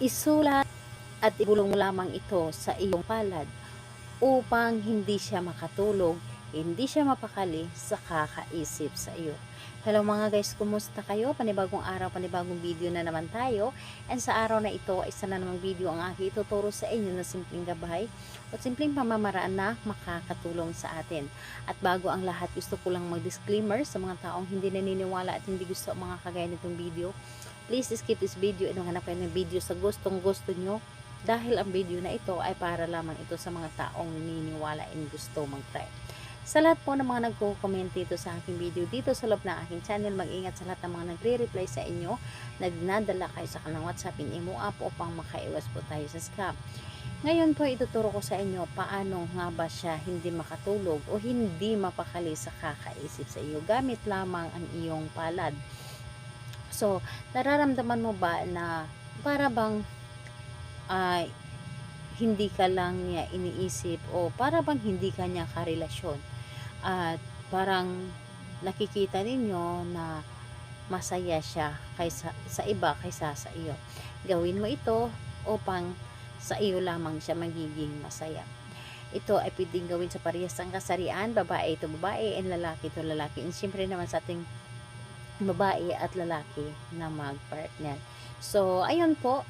isulat at ibulong mo lamang ito sa iyong palad upang hindi siya makatulog, hindi siya mapakali sa kakaisip sa iyo. Hello mga guys, kumusta kayo? Panibagong araw, panibagong video na naman tayo. And sa araw na ito, isa na namang video ang aking ituturo sa inyo na simpleng gabay o simpleng pamamaraan na makakatulong sa atin. At bago ang lahat, gusto ko lang mag-disclaimer sa mga taong hindi naniniwala at hindi gusto ang mga kagaya nitong video. Please skip this video and hanap kayo ng video sa gustong gusto nyo, dahil ang video na ito ay para lamang ito sa mga taong naniniwala and gusto mag-try. Sa lahat po ng mga nagko-comment dito sa aking video, dito sa loob ng aking channel, mag-ingat sa lahat ng mga nagre-reply sa inyo, nagnadala kayo sa kanang WhatsApp, in-imo app upang makaiwas po tayo sa scam. Ngayon po, ituturo ko sa inyo paano nga ba siya hindi makatulog o hindi mapakali sa kakaisip sa iyo gamit lamang ang iyong palad. So, nararamdaman mo ba na para bang hindi ka lang niya iniisip o para bang hindi ka niya karelasyon? At parang nakikita ninyo na masaya siya kaysa sa iba kaysa sa iyo. Gawin mo ito upang sa iyo lamang siya magiging masaya. Ito ay pwedeng gawin sa parehas ng kasarian, babae ito babae and lalaki ito lalaki. And syempre naman sa ating babae at lalaki na mag-partner. So ayun po,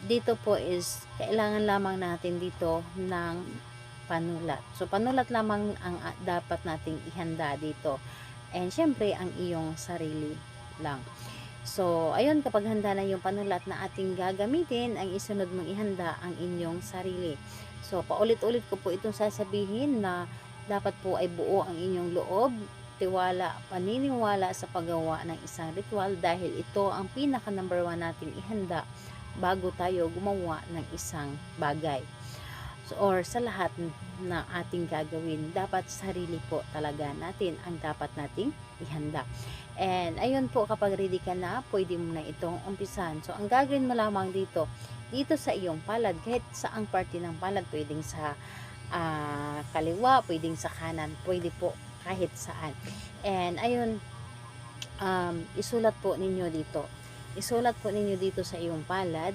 dito po is kailangan lamang natin dito ng panulat. So, panulat lamang ang dapat nating ihanda dito. And, syempre, ang iyong sarili lang. So, ayun, kapag handa na yung panulat na ating gagamitin, ang isunod mong ihanda ang inyong sarili. So, paulit-ulit ko po itong sasabihin na dapat po ay buo ang inyong loob, tiwala, paniniwala sa paggawa ng isang ritual dahil ito ang pinaka number 1 nating ihanda bago tayo gumawa ng isang bagay. So, or sa lahat na ating gagawin, dapat sarili po talaga natin ang dapat nating ihanda. And ayun po, kapag ready ka na, pwede mo na itong umpisan. So, ang gagawin mo lamang dito sa iyong palad, kahit saang parte ng palad, pwedeng sa kaliwa, pwedeng sa kanan, pwede po kahit saan. And ayun, isulat po ninyo dito. Isulat po ninyo dito sa iyong palad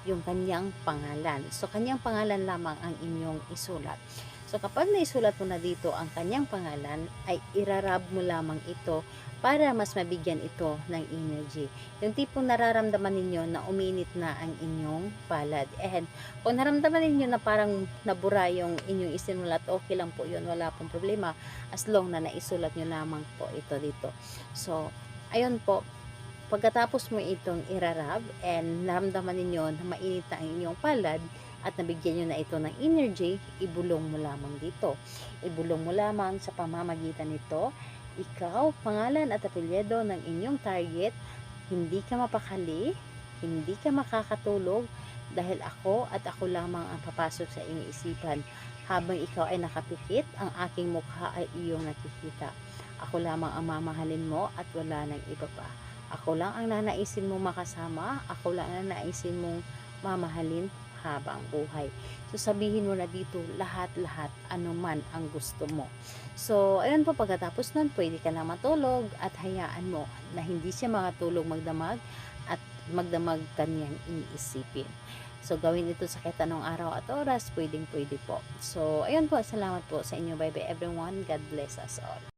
yung kanyang pangalan. So, kanyang pangalan lamang ang inyong isulat. So, kapag naisulat mo na dito ang kanyang pangalan, ay irarab mo lamang ito para mas mabigyan ito ng energy. Yung tipong nararamdaman ninyo na uminit na ang inyong palad. And kung naramdaman ninyo na parang nabura yung inyong isinulat, okay lang po yun, wala pong problema. As long na naisulat nyo lamang po ito dito. So, ayun po. Pagkatapos mo itong irarab and naramdaman ninyo na mainit na ang inyong palad at nabigyan nyo na ito ng energy, ibulong mo lamang dito. Ibulong mo lamang sa pamamagitan nito, ikaw, pangalan at apelyido ng inyong target, hindi ka mapakali, hindi ka makakatulog dahil ako at ako lamang ang papasok sa inyong isipan. Habang ikaw ay nakapikit, ang aking mukha ay iyong nakikita. Ako lamang ang mamahalin mo at wala nang iba pa. Ako lang ang nanaisin mong makasama, ako lang ang nanaisin mong mamahalin habang buhay. So, sabihin mo na dito lahat-lahat, anuman ang gusto mo. So, ayun po, pagkatapos nun, pwede ka na matulog at hayaan mo na hindi siya makatulog magdamag at magdamag kanyang iniisipin. So, gawin ito sa kahit anong araw at oras, pwedeng-pwede po. So, ayun po, salamat po sa inyo. Bye-bye everyone. God bless us all.